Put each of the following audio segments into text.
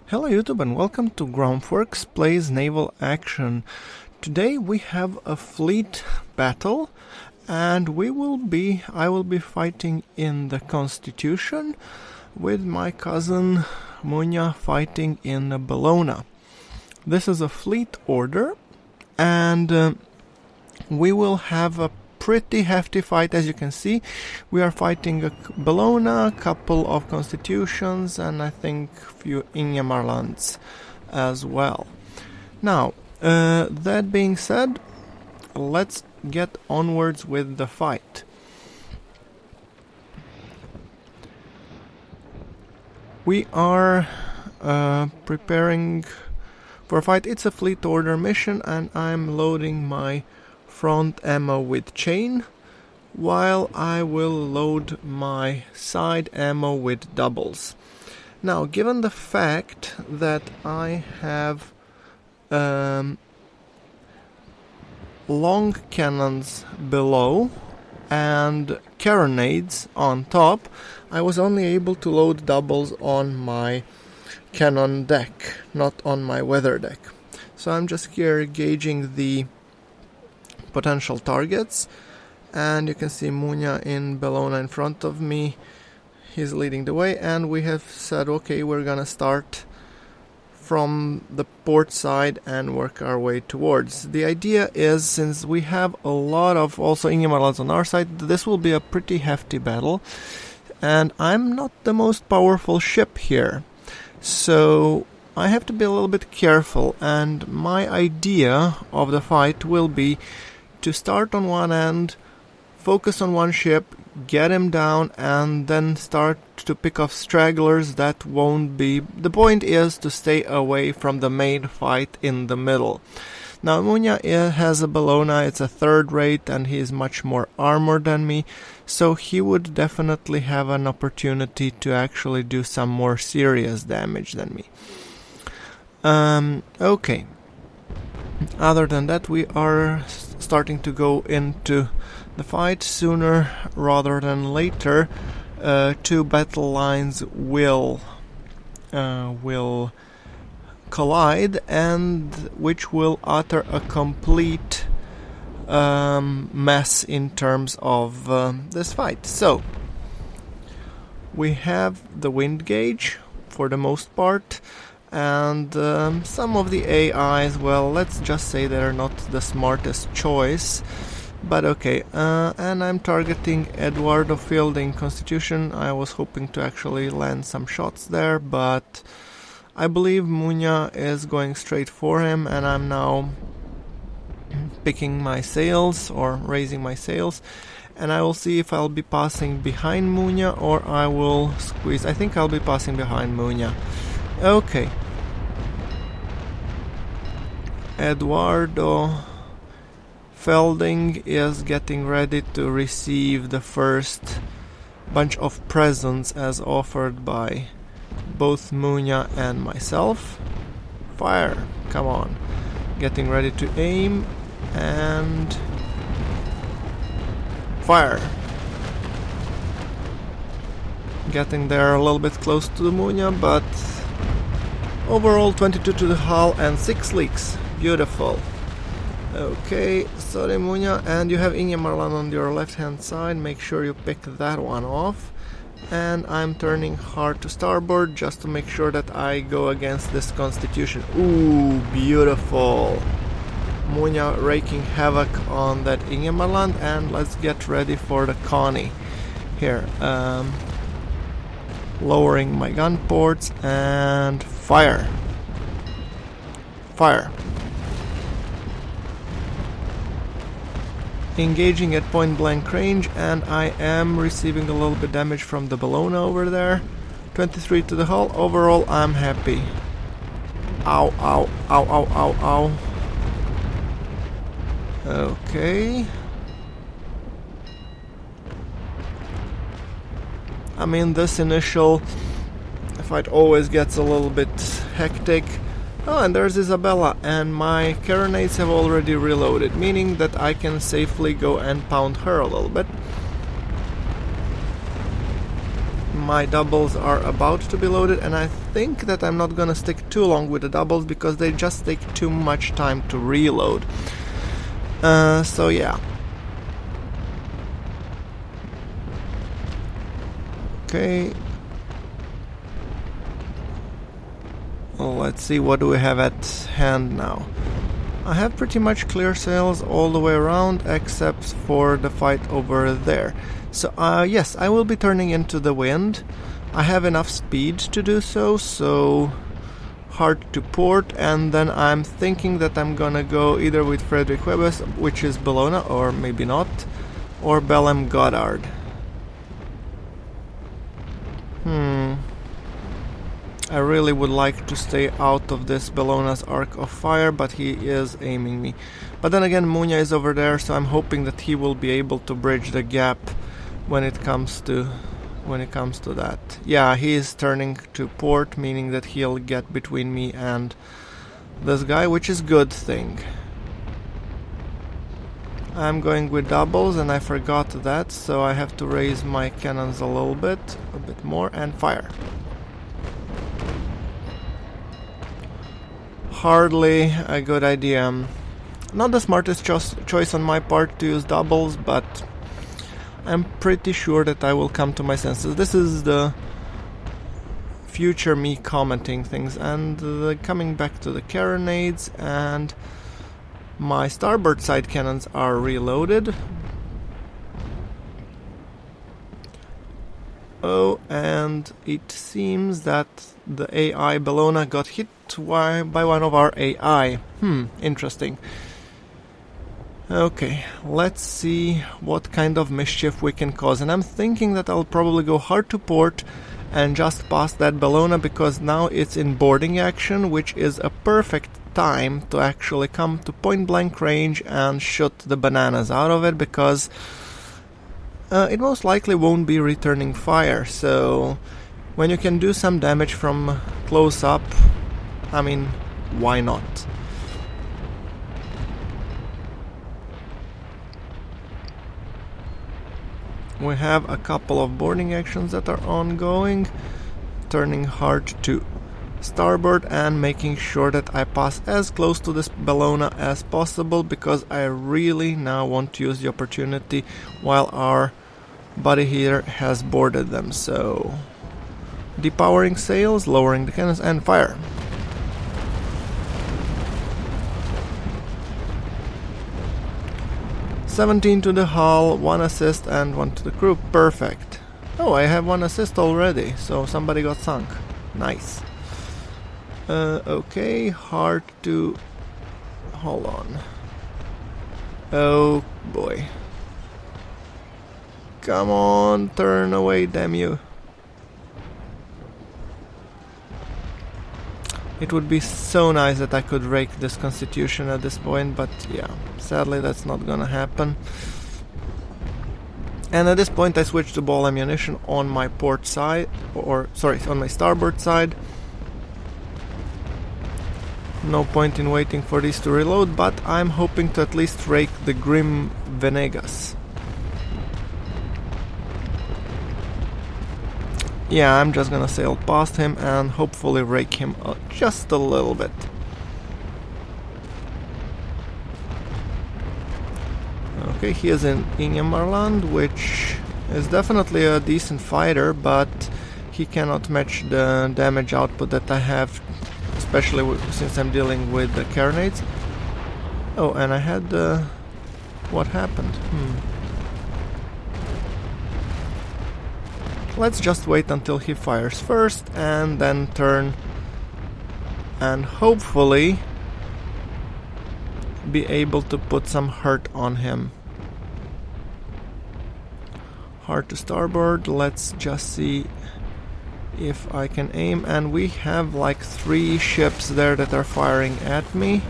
Hello YouTube and welcome to GrunfWorks plays Naval Action. Today we have a fleet battle and I will be fighting in the Constitution with my cousin Munya fighting in the Bellona. This is a fleet order and we will have a pretty hefty fight. As you can see, we are fighting a Bellona, a couple of Constitutions, and I think a few Ingemarlands as well. Now, that being said, let's get onwards with the fight. We are preparing for a fight. It's a fleet order mission, and I'm loading my front ammo with chain, while I will load my side ammo with doubles. Now, given the fact that I have long cannons below and carronades on top, I was only able to load doubles on my cannon deck, not on my weather deck. So I'm just here gauging the potential targets, and you can see Munya in Bellona in front of me. He's leading the way, and we have said, okay, we're gonna start from the port side and work our way towards. The idea is, since we have a lot of also Ingemarlands on our side, this will be a pretty hefty battle, and I'm not the most powerful ship here, so I have to be a little bit careful, and my idea of the fight will be to start on one end, focus on one ship, get him down, and then start to pick off stragglers that won't be... The point is to stay away from the main fight in the middle. Now, Munya has a Bellona, it's a third rate, and he's much more armored than me, so he would definitely have an opportunity to actually do some more serious damage than me. Okay. Other than that, we are starting to go into the fight sooner rather than later. Two battle lines will collide, and which will utter a complete mess in terms of this fight. So we have the wind gauge for the most part, and some of the AIs, well, let's just say they're not the smartest choice, but okay. And I'm targeting Eduardo fielding Constitution. I was hoping to actually land some shots there, but I believe Munya is going straight for him, and I'm now picking my sails or raising my sails, and I will see if I'll be passing behind Munya or I will squeeze. I think I'll be passing behind Munya. Okay. Eduardo Felding is getting ready to receive the first bunch of presents as offered by both Munya and myself. Fire! Come on. Getting ready to aim and fire! Getting there a little bit close to the Munya, but overall 22 to the hull and 6 leaks. Beautiful. Okay, sorry Munya, and you have Ingemarland on your left hand side, make sure you pick that one off. And I'm turning hard to starboard just to make sure that I go against this Constitution. Ooh, beautiful. Munya raking havoc on that Ingemarland, and let's get ready for the Connie. Here, lowering my gun ports and fire. Fire. Engaging at point blank range, and I am receiving a little bit damage from the Bellona over there. 23 to the hull. Overall, I'm happy. Ow, ow, ow, ow, ow, ow. Okay. I mean, this initial fight always gets a little bit hectic. Oh, and there's Isabella, and my carronades have already reloaded, meaning that I can safely go and pound her a little bit. my doubles are about to be loaded, and I think that I'm not gonna stick too long with the doubles because they just take too much time to reload. So yeah. Okay. Well, let's see what do we have at hand now. I have pretty much clear sails all the way around except for the fight over there. So yes, I will be turning into the wind. I have enough speed to do so, so hard to port, and then I'm thinking that I'm gonna go either with Frederick U.S., which is Bellona, or maybe not, or Bellem Goddard. I really would like to stay out of this Bellona's arc of fire, but he is aiming me. But then again, Munya is over there, so I'm hoping that he will be able to bridge the gap when it comes to that. Yeah, he is turning to port, meaning that he'll get between me and this guy, which is good thing. I'm going with doubles and I forgot that, so I have to raise my cannons a bit more, and fire. Hardly a good idea. Not the smartest choice on my part to use doubles, but I'm pretty sure that I will come to my senses. This is the future me commenting things, and coming back to the carronades, and my starboard side cannons are reloaded. Oh, and it seems that the AI Bellona got hit by one of our AI. Interesting. Okay, let's see what kind of mischief we can cause. And I'm thinking that I'll probably go hard to port and just pass that Bellona, because now it's in boarding action, which is a perfect time to actually come to point blank range and shoot the bananas out of it, because it most likely won't be returning fire. So when you can do some damage from close up, I mean, why not? We have a couple of boarding actions that are ongoing, turning hard to starboard and making sure that I pass as close to this Bellona as possible, because I really now want to use the opportunity while our buddy here has boarded them. So depowering sails, lowering the cannons, and fire. "17 to the hull, 1 assist and 1 to the crew." Perfect. Oh, I have 1 assist already, so somebody got sunk. Nice. Okay, hard to... Hold on. Oh boy. Come on, turn away, damn you. It would be so nice that I could rake this Constitution at this point, but yeah, sadly that's not gonna happen. And at this point I switch to ball ammunition on my port side, on my starboard side. No point in waiting for these to reload, but I'm hoping to at least rake the Grim Venegas. Yeah, I'm just gonna sail past him and hopefully rake him just a little bit. Okay, he is in Ingemarland, which is definitely a decent fighter, but he cannot match the damage output that I have, especially since I'm dealing with the carronades. Oh, and I had what happened? Let's just wait until he fires first and then turn and hopefully be able to put some hurt on him. Hard to starboard. Let's just see if I can aim, and we have like 3 ships there that are firing at me.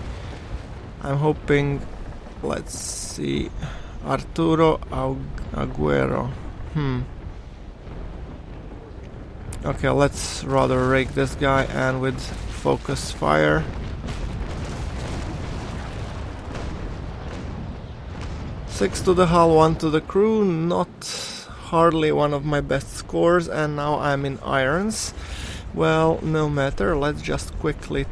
I'm hoping, let's see, Arturo Aguero. Okay, let's rather rake this guy and with focus fire. "6 to the hull, 1 to the crew." Not hardly one of my best scores, and now I'm in irons. Well, no matter, let's just quickly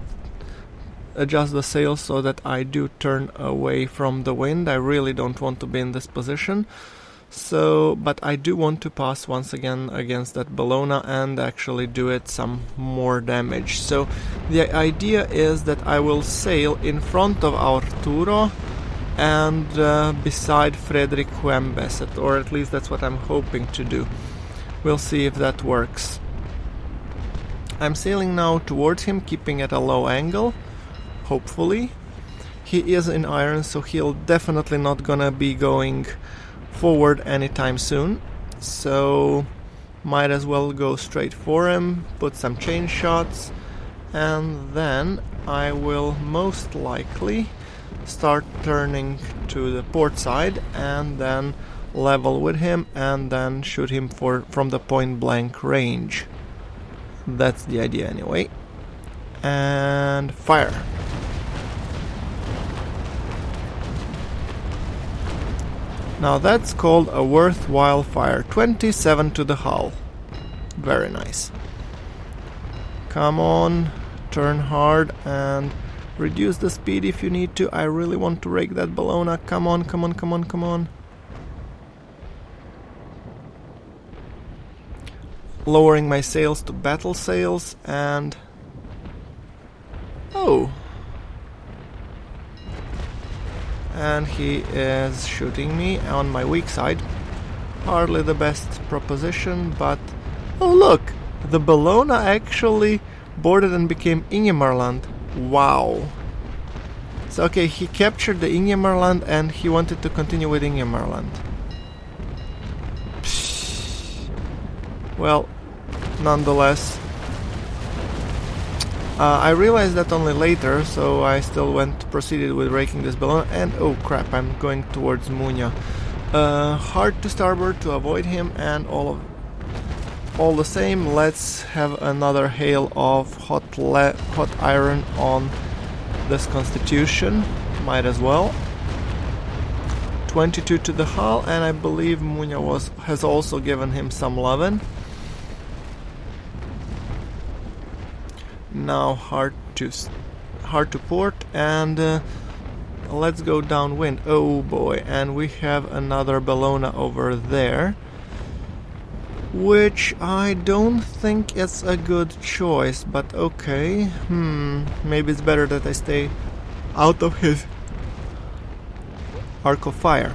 adjust the sails so that I do turn away from the wind. I really don't want to be in this position. So, but I do want to pass once again against that Bellona and actually do it some more damage. So the idea is that I will sail in front of Arturo and beside Frederick Huembes, or at least that's what I'm hoping to do. We'll see if that works. I'm sailing now towards him, keeping at a low angle, hopefully. He is in irons, so he'll definitely not gonna be going forward anytime soon, so might as well go straight for him, put some chain shots, and then I will most likely start turning to the port side and then level with him and then shoot him from the point blank range. That's the idea anyway. And fire. Now that's called a worthwhile fire. 27 to the hull. Very nice. Come on, turn hard and reduce the speed if you need to. I really want to rake that Bellona. Come on, come on, come on, come on. Lowering my sails to battle sails and... oh! And he is shooting me on my weak side. Hardly the best proposition, but... oh look! The Bellona actually boarded and became Ingemarland. Wow! So okay, he captured the Ingemarland and he wanted to continue with Ingemarland. Well, nonetheless... I realized that only later, so I still proceeded with raking this Bellona, and oh crap, I'm going towards Munya. Hard to starboard to avoid him, and all the same, let's have another hail of hot iron on this Constitution. Might as well. 22 to the hull, and I believe Munya has also given him some lovin'. Now hard to port, and let's go downwind. Oh boy, and we have another Bellona over there, which I don't think is a good choice, but okay. Maybe it's better that I stay out of his arc of fire.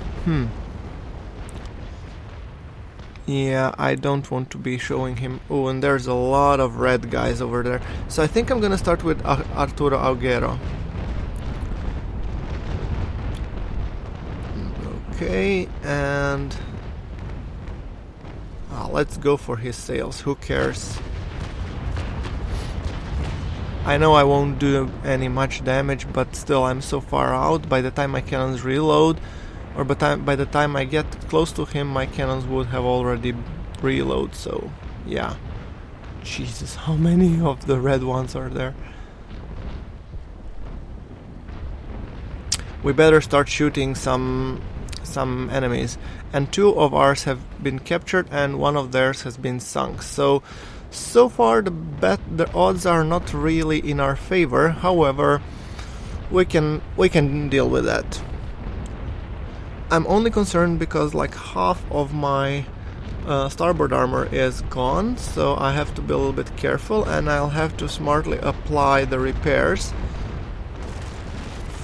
Yeah, I don't want to be showing him. Oh, and there's a lot of red guys over there. So I think I'm gonna start with Arturo Aguero. Okay, and... let's go for his sails. Who cares? I know I won't do any much damage, but still I'm so far out. By the time my cannons reload, or by the time I get close to him, my cannons would have already reload, so yeah. Jesus, how many of the red ones are there? We better start shooting some enemies. And 2 of ours have been captured and 1 of theirs has been sunk. So far the odds are not really in our favor. However, we can deal with that. I'm only concerned because like half of my starboard armor is gone, so I have to be a little bit careful, and I'll have to smartly apply the repairs.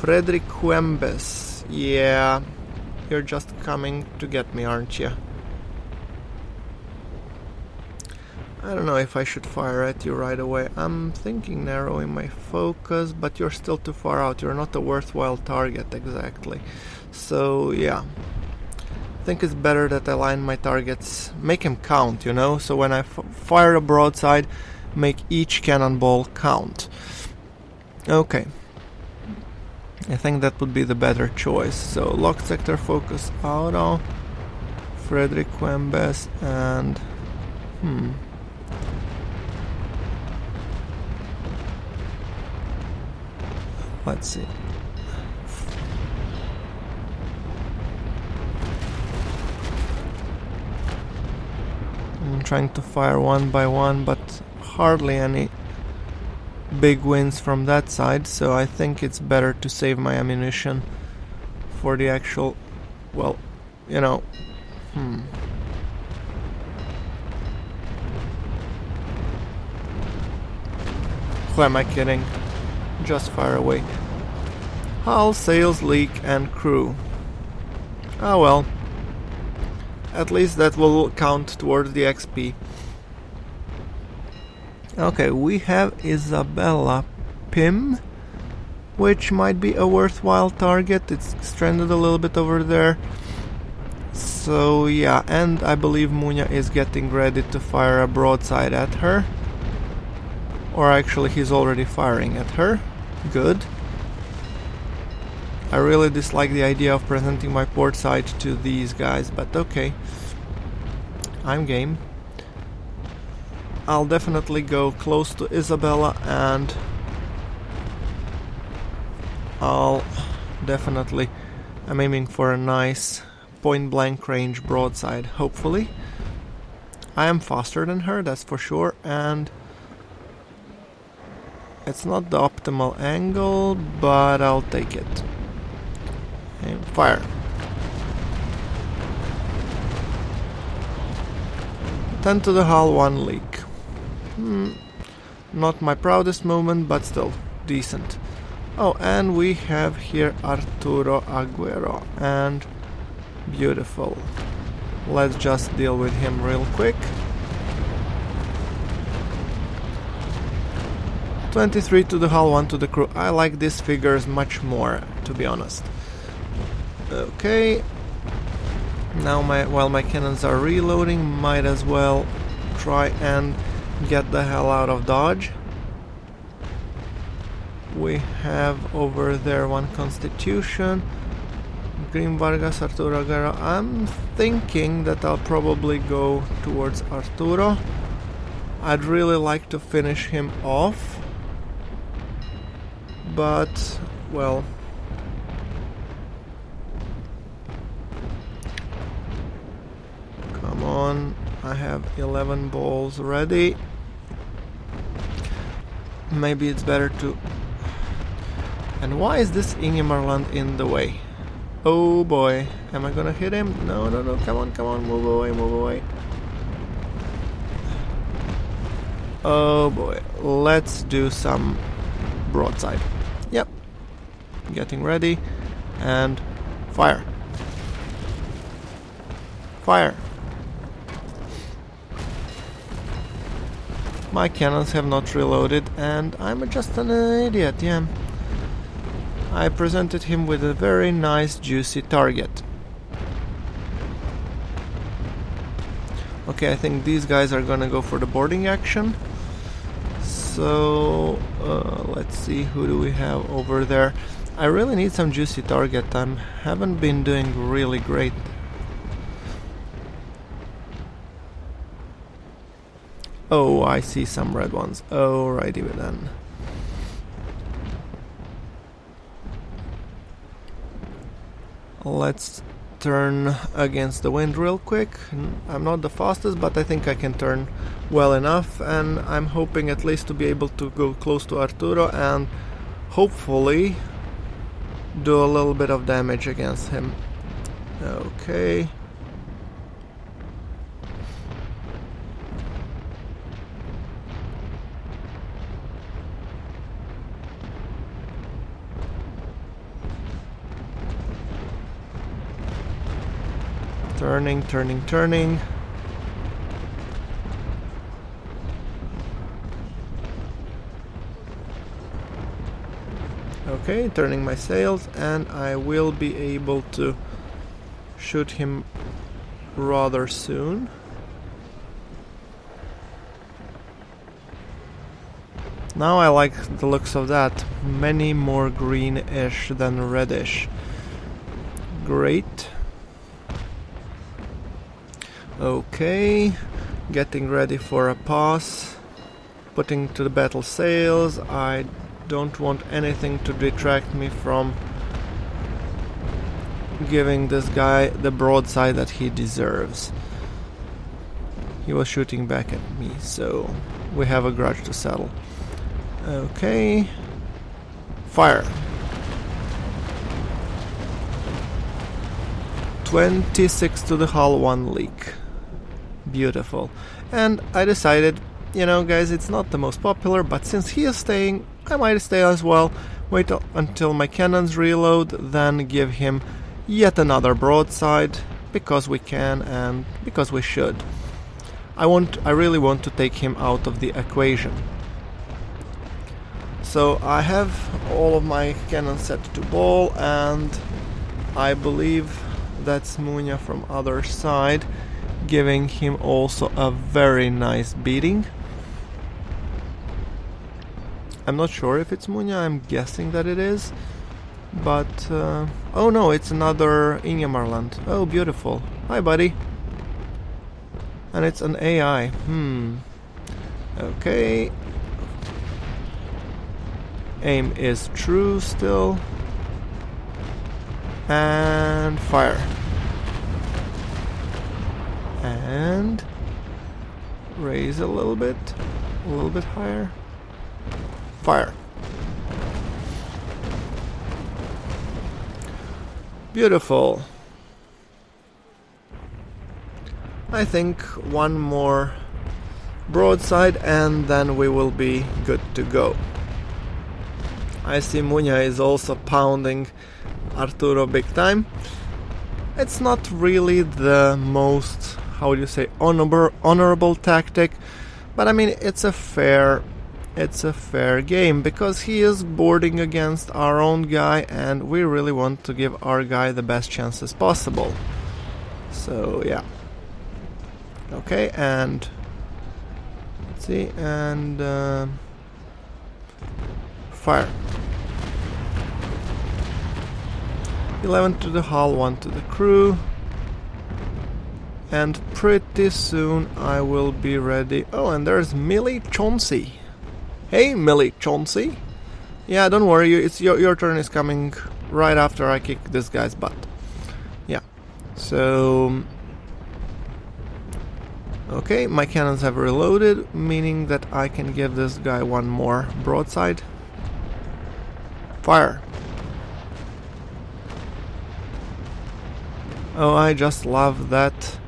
Frederick Huembes, yeah, you're just coming to get me, aren't you? I don't know if I should fire at you right away. I'm thinking narrowing my focus, but you're still too far out. You're not a worthwhile target exactly. So yeah, I think it's better that I line my targets, make them count, you know, so when I fire a broadside, make each cannonball count. Okay, I think that would be the better choice. So locked sector focus auto, Frederick Huembes, and let's see. trying to fire one by one, but hardly any big wins from that side, so I think it's better to save my ammunition for the actual, well, you know, Who am I kidding? Just fire away. Hull, sails, leak, and crew. Ah well. At least that will count towards the XP. Okay, we have Isabella Pym, which might be a worthwhile target. It's stranded a little bit over there. So yeah, and I believe Munya is getting ready to fire a broadside at her. Or actually he's already firing at her. Good. I really dislike the idea of presenting my port side to these guys, but okay. I'm game. I'll definitely go close to Isabella, and I'm aiming for a nice point-blank range broadside, hopefully. I am faster than her, that's for sure, and it's not the optimal angle, but I'll take it. And fire. Ten to the hull, one leak. Not my proudest moment, but still decent. Oh, and we have here Arturo Aguero, and beautiful. Let's just deal with him real quick. 23 to the hull, 1 to the crew. I like these figures much more, to be honest. Okay. Now while my cannons are reloading, might as well try and get the hell out of dodge. We have over there one Constitution. Green Vargas, Arturo Aguero. I'm thinking that I'll probably go towards Arturo. I'd really like to finish him off. But, well... Come on, I have 11 balls ready. Maybe it's better to... And why is this Ingemarland in the way? Oh boy, am I gonna hit him? No, no, no, come on, move away, move away. Oh boy, let's do some broadside. Yep, getting ready, and fire. Fire. My cannons have not reloaded, and I'm just an idiot, yeah. I presented him with a very nice, juicy target. Okay, I think these guys are gonna go for the boarding action. So, let's see, who do we have over there? I really need some juicy target. I haven't been doing really great. Oh, I see some red ones. Alrighty then. Let's turn against the wind real quick. I'm not the fastest, but I think I can turn well enough, and I'm hoping at least to be able to go close to Arturo and hopefully do a little bit of damage against him. Okay. Turning. Okay, turning my sails, and I will be able to shoot him rather soon. Now I like the looks of that. Many more greenish than reddish. Great. Okay, getting ready for a pass, putting to the battle sails. I don't want anything to detract me from giving this guy the broadside that he deserves. he was shooting back at me, so we have a grudge to settle. Okay. Fire. 26 to the hull, 1 leak. Beautiful. And I decided, guys, it's not the most popular, but since he is staying, I might stay as well. Wait until my cannons reload, then give him yet another broadside, because we can and because we should. I really want to take him out of the equation. So I have all of my cannons set to ball, and I believe that's Munya from other side, giving him also a very nice beating. I'm not sure if it's Munya, I'm guessing that it is. But, oh no, it's another Ingemarland. Oh, beautiful. Hi, buddy. And it's an AI. Okay. Aim is true still. And fire. And raise a little bit higher. Fire. Beautiful. I think one more broadside and then we will be good to go. I see Munya is also pounding Arturo big time. It's not really the most, honorable tactic, but I mean it's a fair game because he is boarding against our own guy and we really want to give our guy the best chances possible. So yeah. Okay, and let's see, and fire. 11 to the hull, 1 to the crew. And pretty soon I will be ready. Oh, and there's Millie Chauncey. Hey, Millie Chauncey. Yeah, don't worry, it's your turn is coming right after I kick this guy's butt. Yeah, so... Okay, my cannons have reloaded, meaning that I can give this guy one more broadside. Fire. Oh, I just love that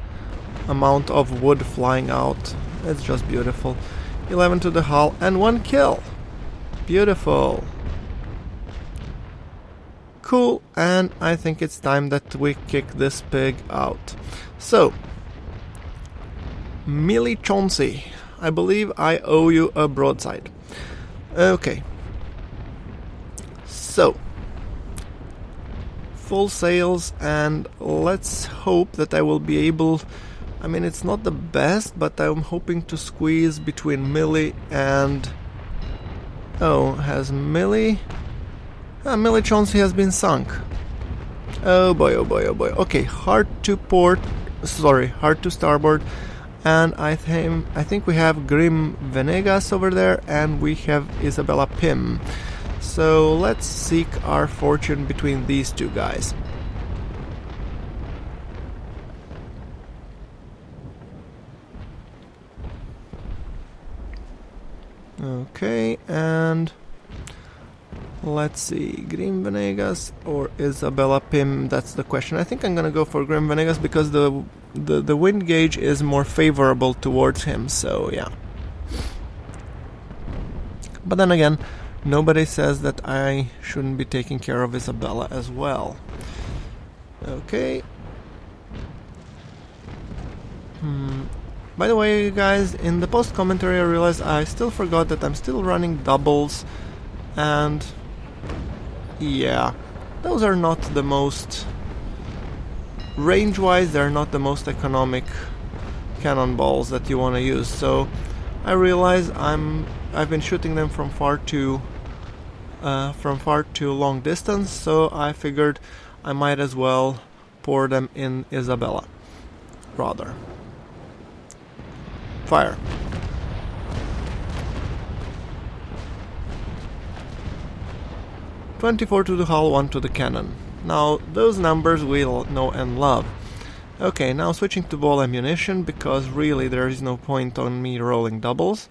amount of wood flying out. It's just beautiful. 11 to the hull and 1 kill. Beautiful. Cool, and I think it's time that we kick this pig out. So, Millie Chauncey, I believe I owe you a broadside. Okay. So, full sails, and let's hope that I will be able... I mean, it's not the best, but I'm hoping to squeeze between Millie and... Oh, has Millie... Millie Chauncey has been sunk. Oh boy, oh boy, oh boy. Okay, hard to starboard. And I think we have Grim Venegas over there, and we have Isabella Pym. So let's seek our fortune between these two guys. Okay, and let's see, Grim Venegas or Isabella Pym, that's the question. I think I'm gonna go for Grim Venegas because the wind gauge is more favorable towards him, so yeah. But then again, nobody says that I shouldn't be taking care of Isabella as well. Okay. By the way, guys, in the post commentary I realized I still forgot that I'm still running doubles, and yeah, those are not the most... range-wise, they're not the most economic cannonballs that you want to use, so I realize I've been shooting them from far too long distance, so I figured I might as well pour them in Isabella rather. Fire. $24 to the hull, 1 to the cannon. Now, those numbers we all know and love. Okay, now switching to ball ammunition, because really there is no point on me rolling doubles.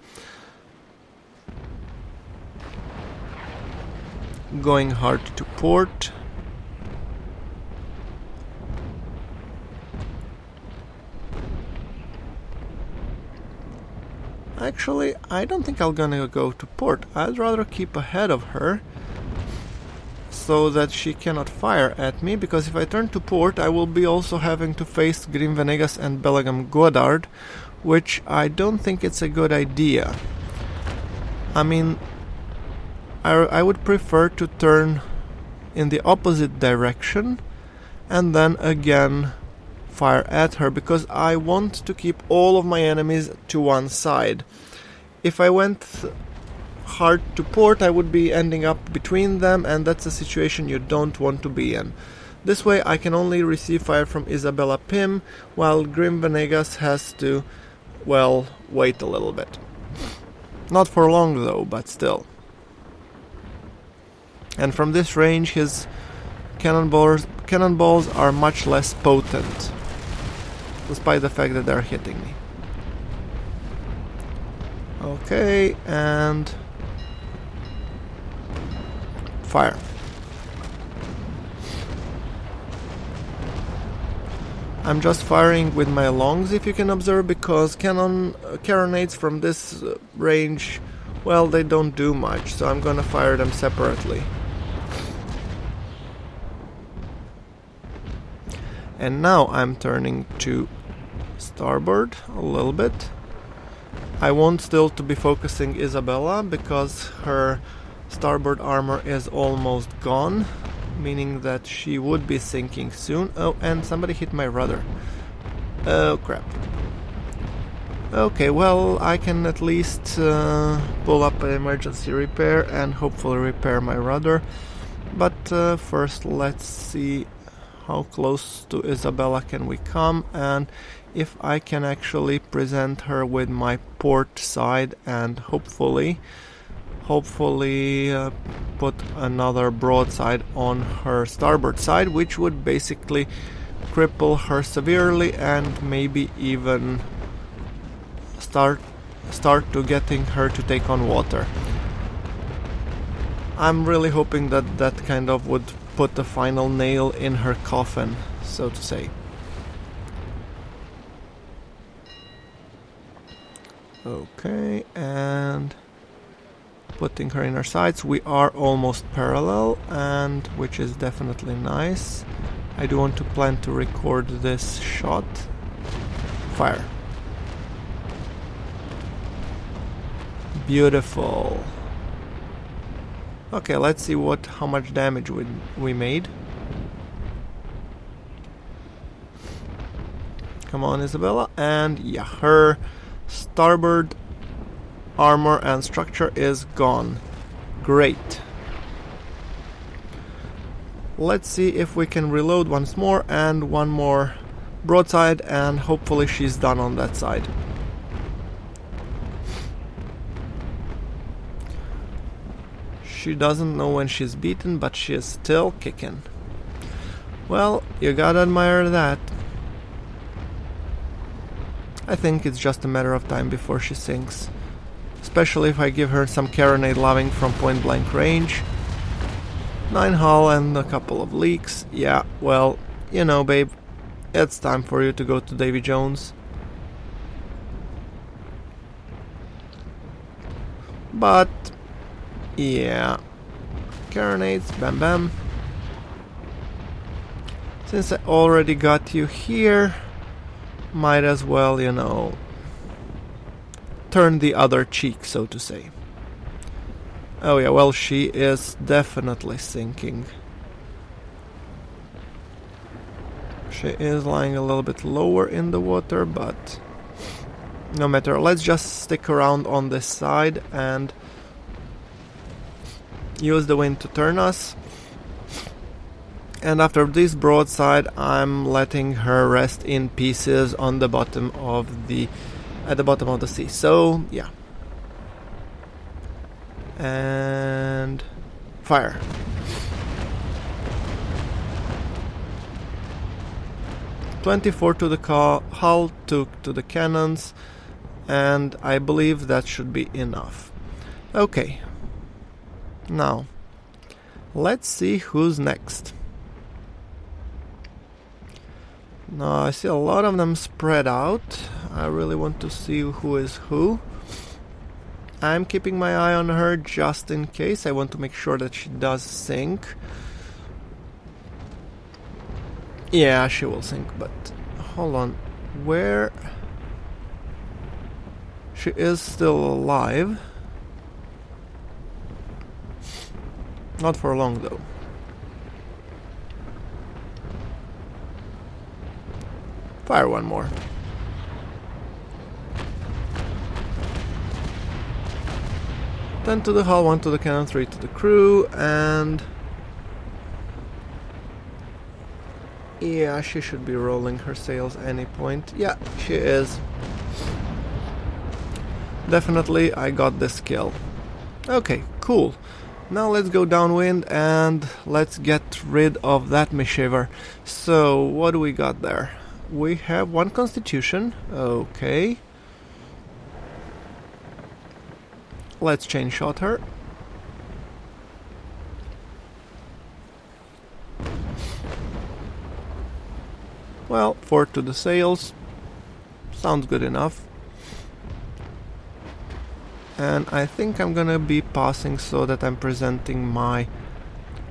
Going hard to port. Actually, I don't think I'm gonna go to port. I'd rather keep ahead of her so that she cannot fire at me, because if I turn to port I will be also having to face GrunfWorks and Belgium Godard, which I don't think it's a good idea. I mean, I would prefer to turn in the opposite direction and then again fire at her, because I want to keep all of my enemies to one side. If I went hard to port, I would be ending up between them, and that's a situation you don't want to be in. This way I can only receive fire from Isabella Pym, while GrunfWorks has to, well, wait a little bit. Not for long though, but still. And from this range his cannonballs are much less potent, despite the fact that they're hitting me. Okay, and fire. I'm just firing with my longs, if you can observe, because carronades from this range, well, they don't do much, so I'm gonna fire them separately. And now I'm turning to starboard a little bit. I want still to be focusing Isabella, because her starboard armor is almost gone, meaning that she would be sinking soon. Oh, and somebody hit my rudder. Oh crap. Okay, well, I can at least pull up an emergency repair and hopefully repair my rudder. But first let's see how close to Isabella can we come, and if I can actually present her with my port side and hopefully put another broadside on her starboard side, which would basically cripple her severely and maybe even start to getting her to take on water. I'm really hoping that that kind of would put the final nail in her coffin, so to say. Okay, and putting her in our sights. We are almost parallel, and which is definitely nice. I do want to plan to record this shot. Fire. Beautiful. Okay, let's see how much damage we made. Come on, Isabella. And yeah, her starboard armor and structure is gone. Great. Let's see if we can reload once more, and one more broadside, and hopefully she's done on that side. She doesn't know when she's beaten, but she is still kicking. Well, you gotta admire that. I think it's just a matter of time before she sinks. Especially if I give her some carronade loving from point blank range. 9 hull and a couple of leaks. Yeah, well, you know, babe, it's time for you to go to Davy Jones. But yeah, carronades, bam bam. Since I already got you here, might as well, you know, turn the other cheek, so to say. Oh yeah, well, she is definitely sinking. She is lying a little bit lower in the water, but no matter. Let's just stick around on this side and use the wind to turn us. And after this broadside, I'm letting her rest in pieces on the bottom of the sea. So yeah, and fire. 24 to the hull, 2 to the cannons, and I believe that should be enough. Okay, now let's see who's next. Now I see a lot of them spread out. I really want to see who is who. I'm keeping my eye on her just in case. I want to make sure that she does sink. Yeah, she will sink, but hold on. Where? She is still alive. Not for long though. Fire one more. Ten to the hull, 1 to the cannon, 3 to the crew, and yeah, she should be rolling her sails any point. Yeah, she is. Definitely, I got this kill. Okay, cool. Now let's go downwind and let's get rid of that mishaver. So, what do we got there? We have 1 constitution. Okay. Let's chain shot her. Well, 4 to the sails. Sounds good enough. And I think I'm gonna be passing so that I'm presenting my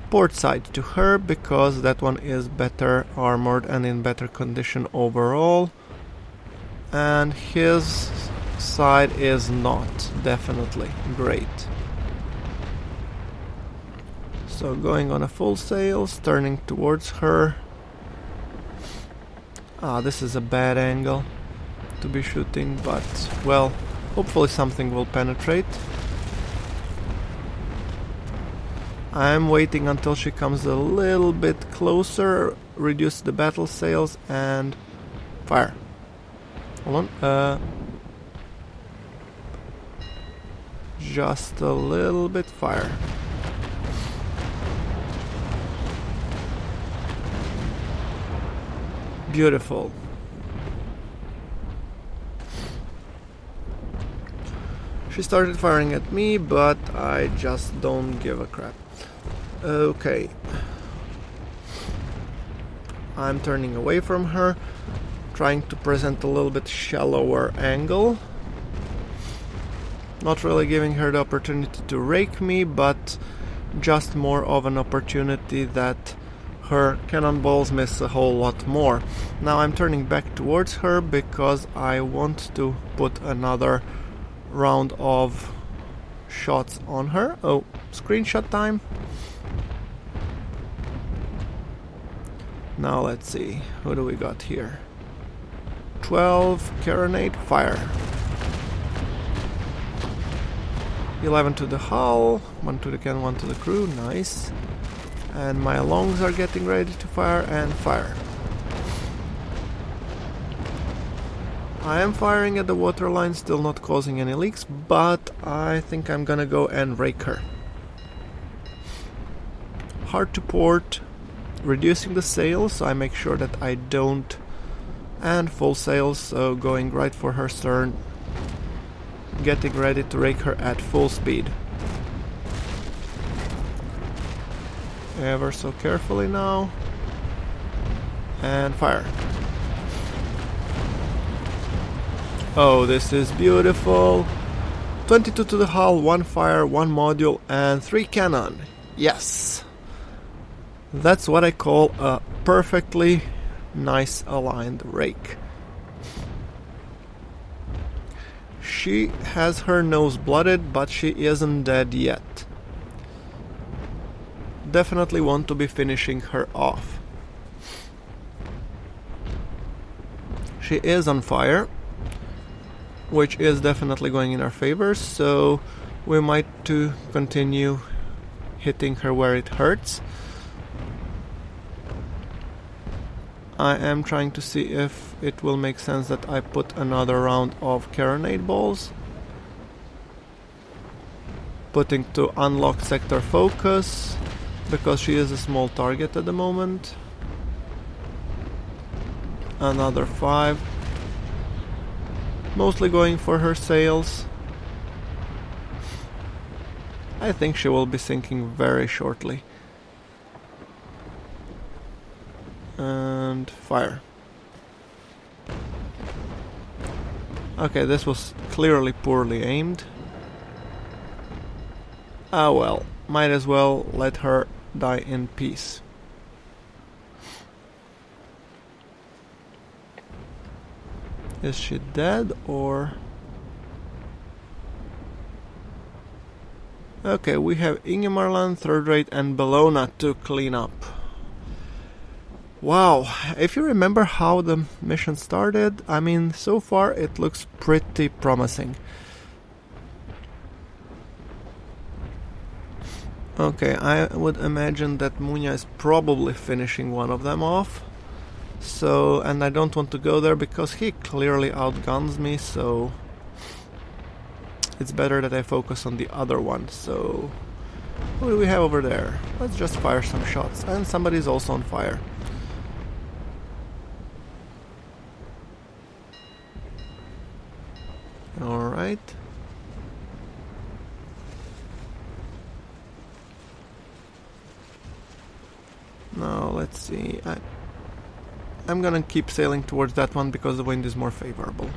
port side to her, because that one is better armored and in better condition overall. And his side is not definitely great. So going on a full sails, turning towards her. This is a bad angle to be shooting, but well, hopefully something will penetrate. I'm waiting until she comes a little bit closer, reduce the battle sails and fire. Hold on. Just a little bit fire. Beautiful. She started firing at me, but I just don't give a crap. Okay. I'm turning away from her, trying to present a little bit shallower angle. Not really giving her the opportunity to rake me, but just more of an opportunity that her cannonballs miss a whole lot more. Now I'm turning back towards her because I want to put another round of shots on her. Oh, screenshot time. Now let's see, who do we got here? 12, carronade, fire. 11 to the hull, 1 to the cannon, 1 to the crew, nice. And my longs are getting ready to fire, and fire. I am firing at the waterline, still not causing any leaks, but I think I'm gonna go and rake her. Hard to port, reducing the sails, so I make sure that I don't, and full sails, so going right for her stern, getting ready to rake her at full speed. Ever so carefully now, and fire. Oh, this is beautiful. 22 to the hull, 1 fire, 1 module, and 3 cannon. Yes! That's what I call a perfectly nice aligned rake. She has her nose blooded, but she isn't dead yet. Definitely want to be finishing her off. She is on fire, which is definitely going in our favor, so we might to continue hitting her where it hurts. I am trying to see if it will make sense that I put another round of carronade balls, putting to unlock sector focus, because she is a small target at the moment. Another 5. Mostly going for her sails. I think she will be sinking very shortly. And fire. Okay, this was clearly poorly aimed. Ah well, might as well let her die in peace. Is she dead or... Okay, we have Ingemarland, third rate, and Bellona to clean up. Wow, if you remember how the mission started, I mean, so far it looks pretty promising. Okay, I would imagine that Munya is probably finishing one of them off. So, and I don't want to go there because he clearly outguns me, so it's better that I focus on the other one. So, what do we have over there? Let's just fire some shots. And somebody's also on fire. Alright. Now, let's see. I'm gonna keep sailing towards that one because the wind is more favorable.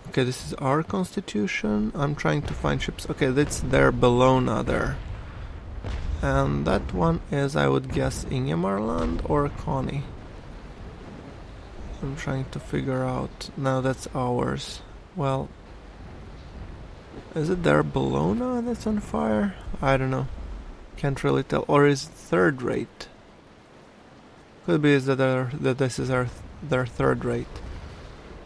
Okay, this is our constitution. I'm trying to find ships. Okay, that's their Bellona there. And that one is, I would guess, Ingemarland or Connie. I'm trying to figure out. Now that's ours. Well, is it their Bellona that's on fire? I don't know. Can't really tell. Or is it third rate? Could be that this is their third rate.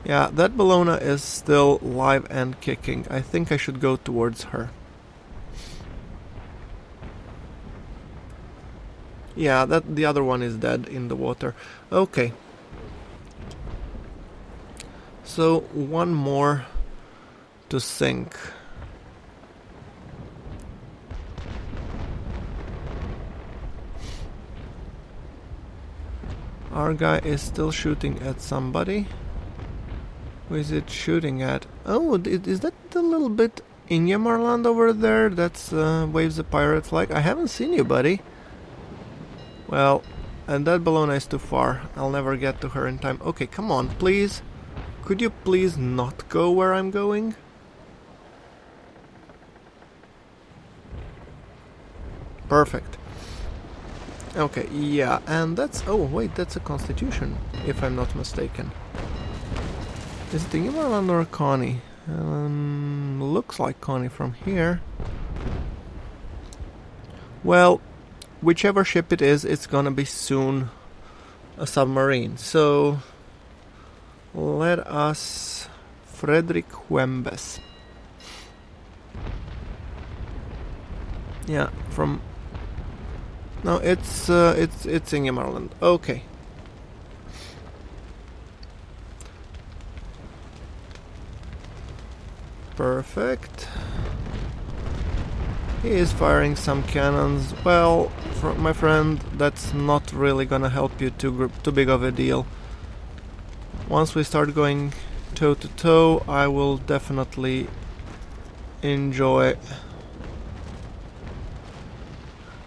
Yeah, that Bellona is still live and kicking. I think I should go towards her. Yeah, the other one is dead in the water. Okay. So, one more to sink. Our guy is still shooting at somebody. Who is it shooting at? Oh, is that the little bit Ingemarland over there that waves a pirate flag? I haven't seen you, buddy. Well, and that Bellona is too far. I'll never get to her in time. Okay, come on, please. Could you please not go where I'm going? Perfect. Okay, yeah, and that's... Oh, wait, that's a constitution, if I'm not mistaken. Is it Ingemarland or Connie? Looks like Connie from here. Well, whichever ship it is, it's gonna be soon a submarine. So, let us... Frederick Wembes. Yeah, from... No, it's Ingemarland. Okay. Perfect. He is firing some cannons. Well, my friend, that's not really gonna help you too big of a deal. Once we start going toe to toe, I will definitely enjoy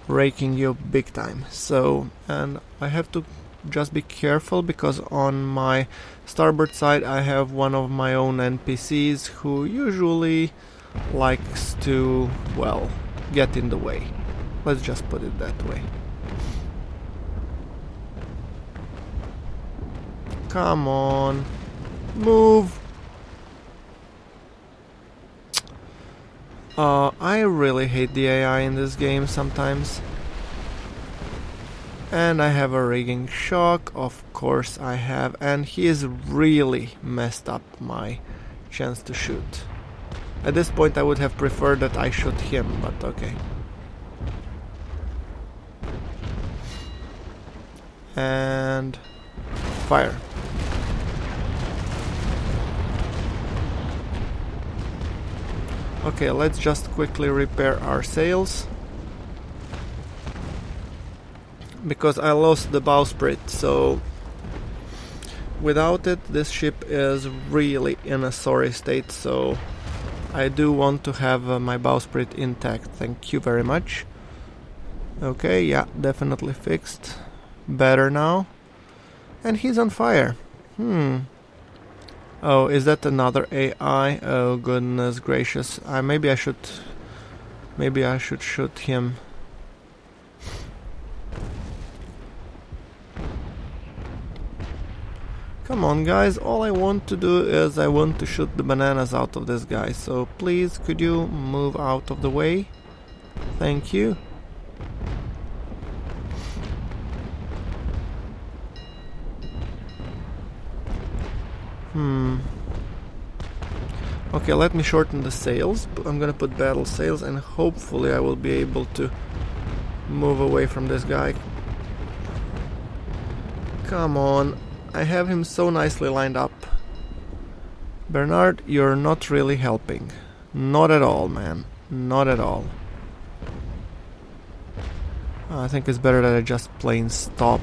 raking you big time. So, and I have to just be careful because on my starboard side I have one of my own NPCs who usually likes to, well, get in the way. Let's just put it that way. Come on, move. I really hate the AI in this game sometimes. And I have a rigging shock, of course I have, and he has really messed up my chance to shoot. At this point I would have preferred that I shoot him, but okay. And... fire. Okay, let's just quickly repair our sails. Because I lost the bowsprit, so without it this ship is really in a sorry state, so I do want to have my bowsprit intact. Thank you very much. Okay, yeah, definitely fixed. Better now. And he's on fire. Oh, is that another AI? Oh goodness gracious. Maybe I should shoot him. Come on guys, all I want to do is I want to shoot the bananas out of this guy, so please could you move out of the way? Thank you. Okay, let me shorten the sails. I'm gonna put battle sails and hopefully I will be able to move away from this guy. Come on. I have him so nicely lined up. Bernard, you're not really helping. Not at all, man. Not at all. I think it's better that I just plain stop.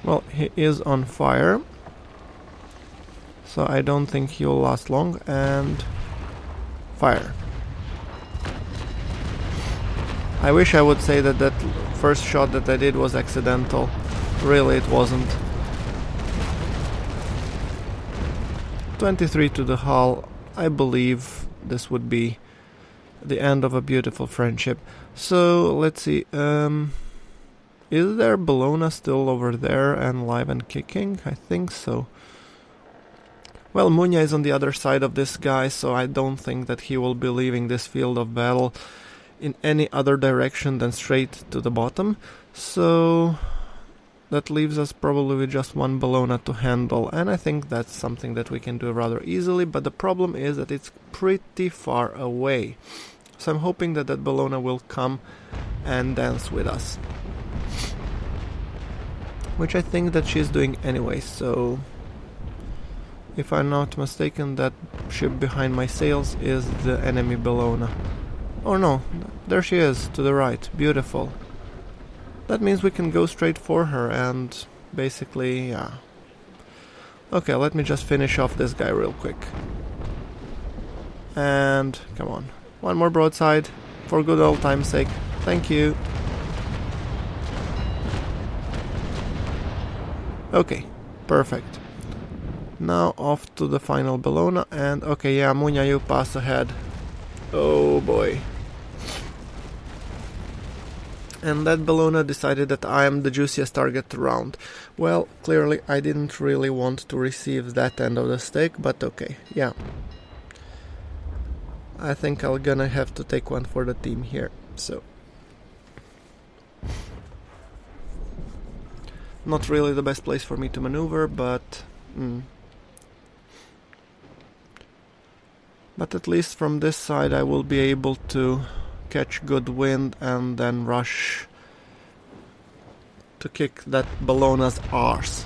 Well, he is on fire. So I don't think he'll last long. And fire. I wish I would say that that first shot that I did was accidental. Really, it wasn't. 23 to the hull. I believe this would be the end of a beautiful friendship. So, let's see. Is there Bellona still over there and live and kicking? I think so. Well, Munya is on the other side of this guy, so I don't think that he will be leaving this field of battle in any other direction than straight to the bottom. So that leaves us probably with just one Bellona to handle, and I think that's something that we can do rather easily, but the problem is that it's pretty far away. So I'm hoping that that Bellona will come and dance with us. Which I think that she's doing anyway, so if I'm not mistaken, that ship behind my sails is the enemy Bellona. Oh no, there she is, to the right. Beautiful. That means we can go straight for her and basically, yeah. Okay, let me just finish off this guy real quick. And, come on. One more broadside, for good old time's sake. Thank you. Okay, perfect. Now off to the final Bellona and, okay, yeah, Munya, you pass ahead. Oh boy. And that Bellona decided that I am the juiciest target around. Well, clearly I didn't really want to receive that end of the steak, but okay, yeah. I think I'm gonna have to take one for the team here, so. Not really the best place for me to maneuver, but... But at least from this side I will be able to catch good wind and then rush to kick that Bellona's arse.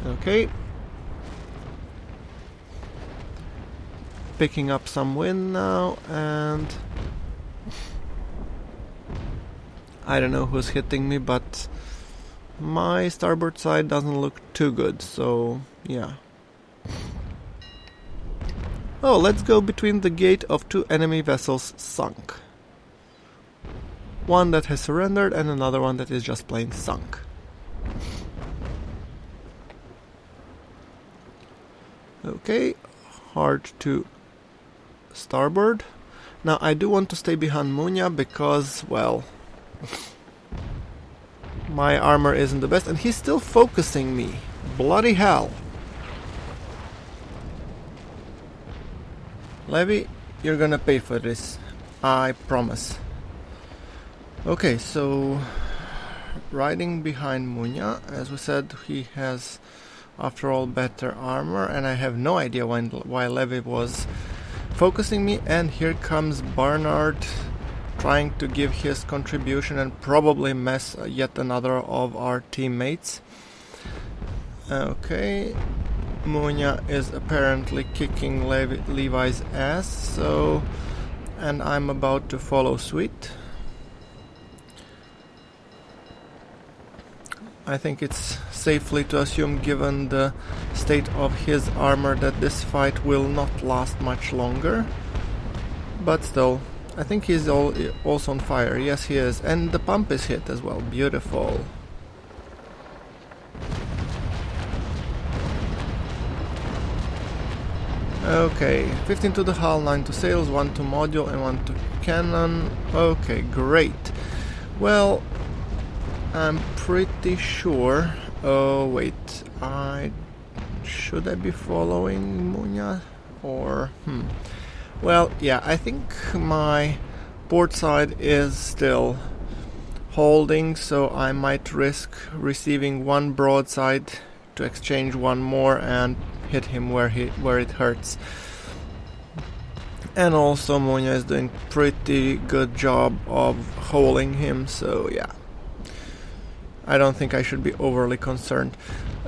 Okay. Picking up some wind now, and I don't know who's hitting me, but my starboard side doesn't look too good, so yeah. Oh, let's go between the gate of two enemy vessels sunk. One that has surrendered and another one that is just plain sunk. Okay, hard to starboard. Now I do want to stay behind Munya because, well, my armor isn't the best and he's still focusing me. Bloody hell. Levy, you're gonna pay for this. I promise. Okay, so riding behind Munya, as we said, he has, after all, better armor, and I have no idea why Levy was focusing me. And here comes Barnard trying to give his contribution and probably mess yet another of our teammates. Okay, Munya is apparently kicking Levi's ass, so... and I'm about to follow suit. I think it's safely to assume, given the state of his armor, that this fight will not last much longer. But still, I think he's also on fire. Yes, he is. And the pump is hit as well. Beautiful. Okay, 15 to the hull, 9 to sails, 1 to module and 1 to cannon. Okay, great. Well, I'm pretty sure... oh wait, should I be following Munya? Or... well, yeah, I think my port side is still holding, so I might risk receiving one broadside to exchange one more and hit him where it hurts. And also Munya is doing pretty good job of holding him, so yeah. I don't think I should be overly concerned.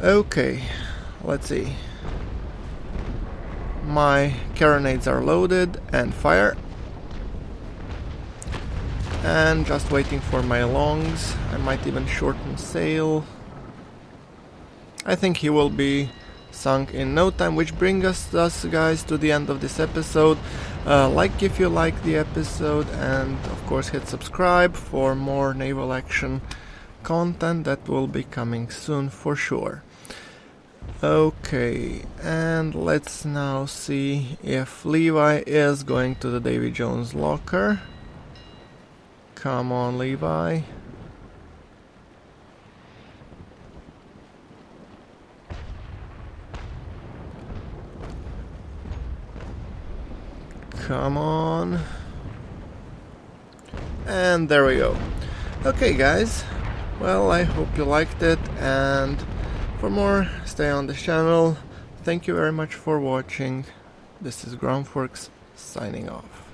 Okay, let's see. My carronades are loaded and fire. And just waiting for my longs. I might even shorten sail. I think he will be sunk in no time, which brings us guys to the end of this episode. Like if you like the episode, and of course hit subscribe for more naval action content that will be coming soon for sure. Okay, and let's now see if Levi is going to the Davy Jones locker. Come on, Levi. Come on. And there we go. Okay, guys. Well, I hope you liked it, and for more, stay on this channel. Thank you very much for watching. This is GrunfWorks signing off.